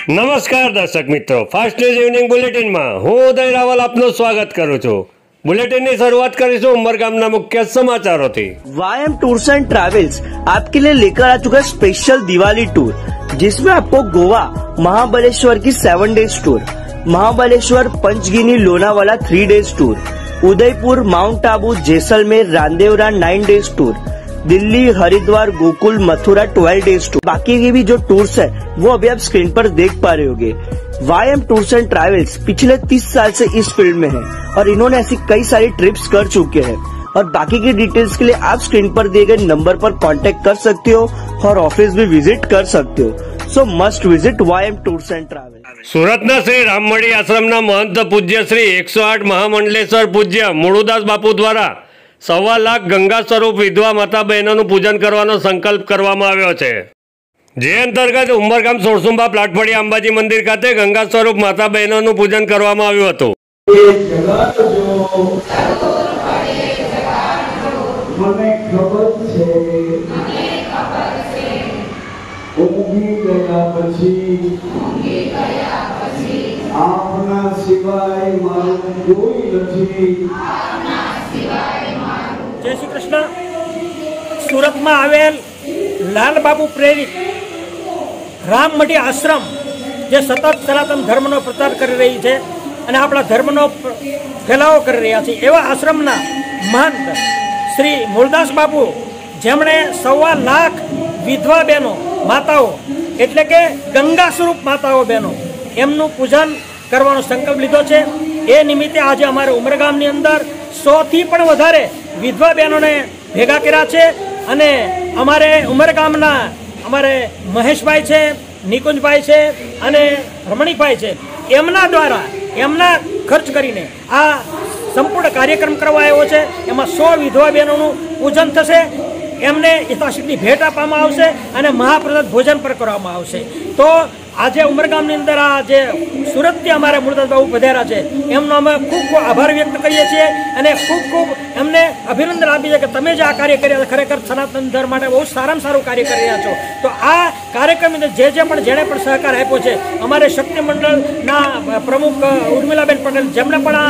નમસ્કાર દર્શક મિત્રો, ફાસ્ટ ન્યૂઝ ઇવનિંગ બુલેટિનમાં હું ઉદય રાવલ આપનું સ્વાગત કરું છું। बुलेटिन की शुरुआत करीશું उमरगामना मुख्य समाचारों थी। वायम टूर्स एंड ट्रैवल्स आपके लिए लेकर आ चुका है स्पेशल दिवाली टूर, जिसमें आपको गोवा महाबलेश्वर की 7 days tour, Mahabaleshwar Panchgani Lonavala 3 days tour, Udaipur Mount Abu Jaisalmer Ramdevra 9 days tour, Delhi Haridwar Gokul Mathura 12 days tour. बाकी के भी जो टूर्स है वो अभी आप स्क्रीन पर देख पा रहे होंगे। वायम टूर्स एंड ट्रैवल्स पिछले 30 साल से इस फील्ड में है और इन्होंने ऐसी कई सारी ट्रिप्स कर चुके हैं और बाकी की डिटेल्स के लिए आप स्क्रीन पर दिए गए नंबर पर कांटेक्ट कर सकते हो और ऑफिस भी विजिट कर सकते हो। So must visit Vayam tours and travels. सूरतना श्री राममणी आश्रमना महंत पूज्य श्री 108 महामंडलेश्वर पूज्य मुळुदास बापू द्वारा 1.25 लाख गंगा स्वरूप विधवा माता बहनों पूजन करवानो संकल्प करवामां आव्यो छे। जे अंतर्गत उमरगाम सोरसुंबा प्लाटफळिया अंबाजी मंदिर खाते गंगा स्वरूप माता बहनों पूजन करवामां आव्युं हतुं। जय श्री कृष्ण। सूरत में आवेल लाल बाबू प्रेरित राममठी आश्रम जे सतत सनातन धर्मनो प्रचार कर रही है और अपना धर्मनो फैलावो कर रहा है, एवं आश्रमना महंत श्री मुळदास बापू जेमणे 1.25 लाख विधवा बहनों माताओं एटले के गंगा स्वरूप माताओं बहनों एमनु पूजन करवानो संकल्प लीधो छे। ए निमित्ते आज अमारे उमरगामनी अंदर 100 थी पण वधारे विधवा बहनों ने भेगा कर्या छे अने अमारे उमरगामना अमारे महेशभाई छे, निकुंजभाई छे अने रमणीकभाई छे, एमना द्वारा एमना खर्च करीने आ संपूर्ण कार्यक्रम करवायो छे। एमां 100 विधवा बहनोनुं पूजन थशे, एमने यथाशक्ति भेट आपवामां आवशे अने महाप्रसाद भोजन पर करवामां आवशे। तो आज उमरगामनी अंदर आ जे सूरतथी अमारे मुळदास बाबू पधार्या छे एमनो अमे खूब खूब आभार व्यक्त करीए छीए अने खूब खूब एमने अभिनंदन आपीए छे के तमे जे आ कार्य कर्या खरेखर सनातन धर्म माटे बहु सारामां सारुं कार्य करी रह्या छो। तो आ कार्यक्रम जेने पण सहकार आप्यो छे अमारे शक्ति मंडळना प्रमुख उर्मिलाबेन पटेल जेमणे पण आ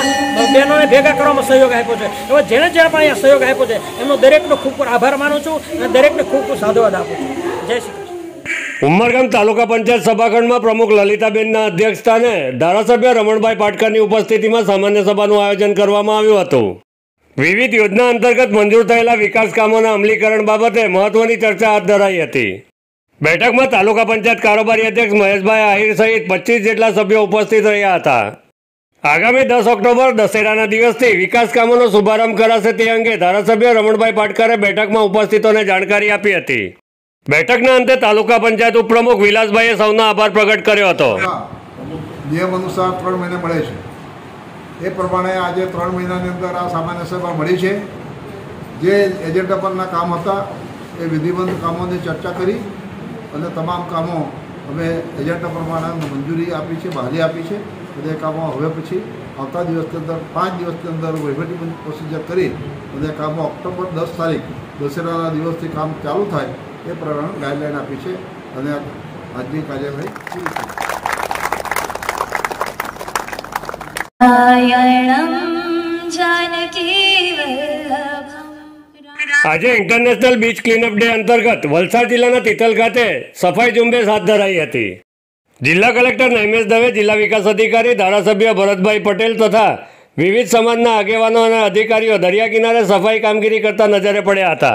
बहनोने भेगा करवामां सहयोग आप्यो छे, एवा जेणे पण आ सहयोग आप्यो छे एमनो दरेकनो खूब खूब आभार मानु छुं अने दरेकने खूब खूब साधुवाद आपुं छुं। जय श्री उमरगाम तालुका पंचायत सभाखंड में प्रमुख ललिताबेन अध्यक्षस्थाने धारासभ्य रमणभाई पाटकर उपस्थिति में सामान्य सभाનું आयोजन करवामां આવ્યું હતું। विविध योजना अंतर्गत मंजूर थयेला विकास कामोना अमलीकरण बाबते महत्वनी चर्चा हाथ धराई हती। बैठक में तालुका पंचायत कारोबारी अध्यक्ष महेशभाई आहिर सहित 25 जेटला सभ्यो उपस्थित रह्या हता। आगामी 10 ऑक्टोबर दशेराना दिवसथी विकास कामोनो शुभारंभ कराशे ते अंगे धारासभ्य रमणभाई पाटकरे बैठक में उपस्थितोने जाणकारी आपी हती। बैठकना अंते तालुका पंचायत उपप्रमुख विलासभाईए सौનો आभार प्रकट कर्यो हतो। नियम अनुसार 3 महीने मळे छे ए प्रमाणे आज 3 महीनानी अंदर आ सामान्य सभा मळी छे। जे एजेंडा परना काम हता ए विधिवत कामोनी चर्चा करी अने तमाम कामों अमे एजेंडा प्रमाणे मंजूरी आपी छे, बहाली आपी छे। बधा कामों हवे पछी आवता दिवसनी अंदर 5 दिवसनी अंदर वहीवटी प्रोसिजर करी बधा कामों ऑक्टोबर 10 तारीख दशेराना दिवसथी काम चालू थाय ए प्रमाणे गाइडलाइन आपी छे अने आजनी कार्यवाही शुरू आज इंटरनेशनल बीच क्लीनअप डे अंतर्गत वलसाड जिल्लाना तिथल खाते सफाई झुंबेश हाथ धराई हती। जिला कलेक्टर नैमेश दवे, जिला विकास अधिकारी, धारासभ्य भरतभाई पटेल तथा विविध समाजना आगेवानो अने अधिकारीओ दरिया किनारे सफाई कामगीरी करता नजरे पड्या हता।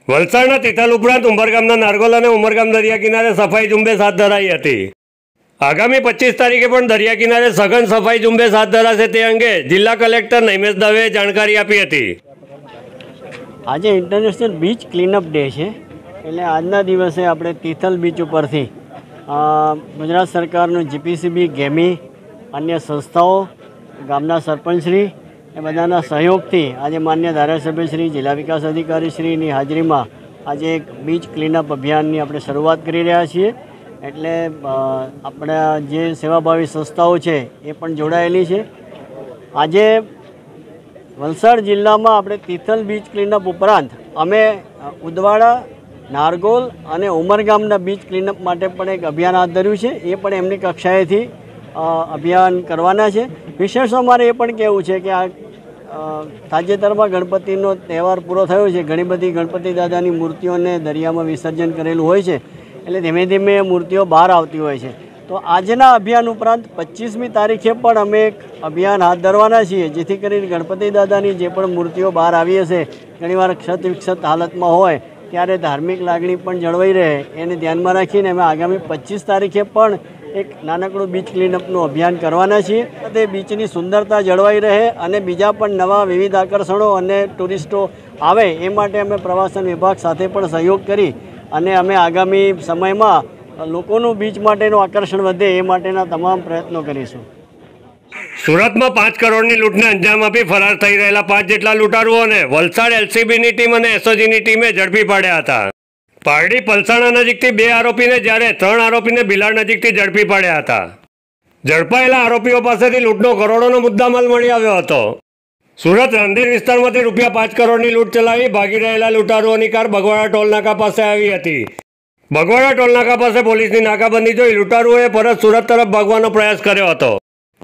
वलसाडना तिथल उपरांत उमरगामना नारगोल अने उमरगाम दरिया किनारे सफाई झुंबेश हाथ धराई हती। आगामी 25 तारीखे पण दरिया किनारे सघन सफाई झुंबेश हाथ धराशे ते अंगे जिला कलेक्टर नैमेश दवे जानकारी आपी हती। आज इंटरनेशनल बीच क्लीनअप डे है एटले आजना दिवसे आपणे तिथल बीच परथी गुजरात सरकारનું जीपीसीबी गेमी अन्य संस्थाओं गामना सरपंचश्री ए बधाना सहयोगथी आज मान्य धारासभ्यश्री जिला विकास अधिकारीश्रीनी हाजरीमां आज एक बीच क्लीनअप अभियाननी आपणे शरूआत करी रह्या छीए। एटले आपणा जे सेवाभावी संस्थाओं छे ए पण जोडायेली छे। आजे वलसाड जिल्लामां आपणे तिथल बीच क्लीनअप उपरांत अमे उदवाड़ा નારગોલ અને ઉમરગામના બીચ ક્લીનઅપ માટે પણ એક અભિયાન હાથ ધર્યું છે. એ પણ એમની કક્ષાએથી અભિયાન કરવાના છે. વિશેષ અમારે એ પણ કહેવું છે કે આ તાજેતરમાં ગણપતિનો તહેવાર પૂરો થયો છે. ઘણી બધી ગણપતિ દાદાની મૂર્તિઓને દરિયામાં વિસર્જન કરેલું હોય છે, એટલે ધીમે ધીમે એ મૂર્તિઓ બહાર આવતી હોય છે. તો આજના અભિયાન ઉપરાંત 25મી તારીખે પણ અમે એક અભિયાન હાથ ધરવાના છીએ, જેથી કરીને ગણપતિ દાદાની જે પણ મૂર્તિઓ બહાર આવી હશે, ઘણીવાર ક્ષત વિક્ષત હાલતમાં હોય, ત્યારે ધાર્મિક લાગણી પણ જળવાઈ રહે, એને ધ્યાનમાં રાખીને અમે આગામી 25 તારીખે પણ એક નાનકડું બીચ ક્લીનઅપનું અભિયાન કરવાના છીએ. તે બીચની સુંદરતા જળવાઈ રહે અને બીજા પણ નવા વિવિધ આકર્ષણો અને ટુરિસ્ટો આવે એ માટે અમે પ્રવાસન વિભાગ સાથે પણ સહયોગ કરી અને અમે આગામી સમયમાં લોકોનું બીચ માટેનું આકર્ષણ વધે એ માટેના તમામ પ્રયત્નો કરીશું. સુરતમાં 5 કરોડની લૂંટને અંજામ આપી ફરાર થઈ રહેલા 5 જેટલા લૂંટારુઓને વલસાડ એલસીબીની ટીમ અને એસઓજીની ટીમે ઝડપી પાડ્યા હતા. પારડી પલસાણા નજીકથી 2 આરોપીને જ્યારે 3 આરોપીને બિલાડ નજીકથી ઝડપી પાડ્યા હતા. ઝડપાયેલા આરોપીઓ પાસેથી લૂંટનો કરોડોનો મુદ્દામાલ મળી આવ્યો હતો. સુરત રંધીર વિસ્તારમાંથી ₹5 કરોડની લૂંટ ચલાવી ભાગી રહેલા લૂંટારુઓની કાર બગવાડા ટોલનાકા પાસે આવી હતી. બગવાડા ટોલનાકા પાસે પોલીસની નાકાબંધી જોઈ લૂંટારુઓએ પરત સુરત તરફ ભાગવાનો પ્રયાસ કર્યો હતો.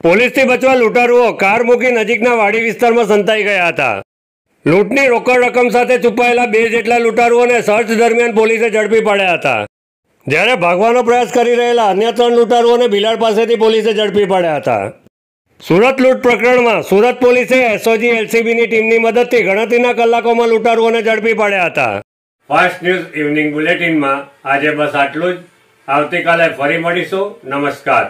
પોલીસથી બચવા લૂંટારુઓ કાર મૂકી નજીકના વાડી વિસ્તારમાં સંતાઈ ગયા હતા. લૂંટની રોકડ રકમ સાથે છુપાયેલા 2 જેટલા લૂંટારુઓને સર્ચ દરમિયાન પોલીસે ઝડપી પાડ્યા હતા. જ્યારે ભાગવાનો પ્રયાસ કરી રહેલા અન્ય 3 લૂંટારુઓને બિલાડ પાસેથી પોલીસે ઝડપી પાડ્યા હતા. સુરત લૂંટ પ્રકરણમાં સુરત પોલીસે એસઓજી એલસીબીની ટીમની મદદથી ગણતરીના કલાકોમાં લૂંટારુઓને ઝડપી પાડ્યા હતા. ફાસ્ટ ન્યૂઝ ઇવનિંગ બુલેટિનમાં આજે બસ આટલું જ. આવતીકાલે ફરી મળીશું. નમસ્કાર.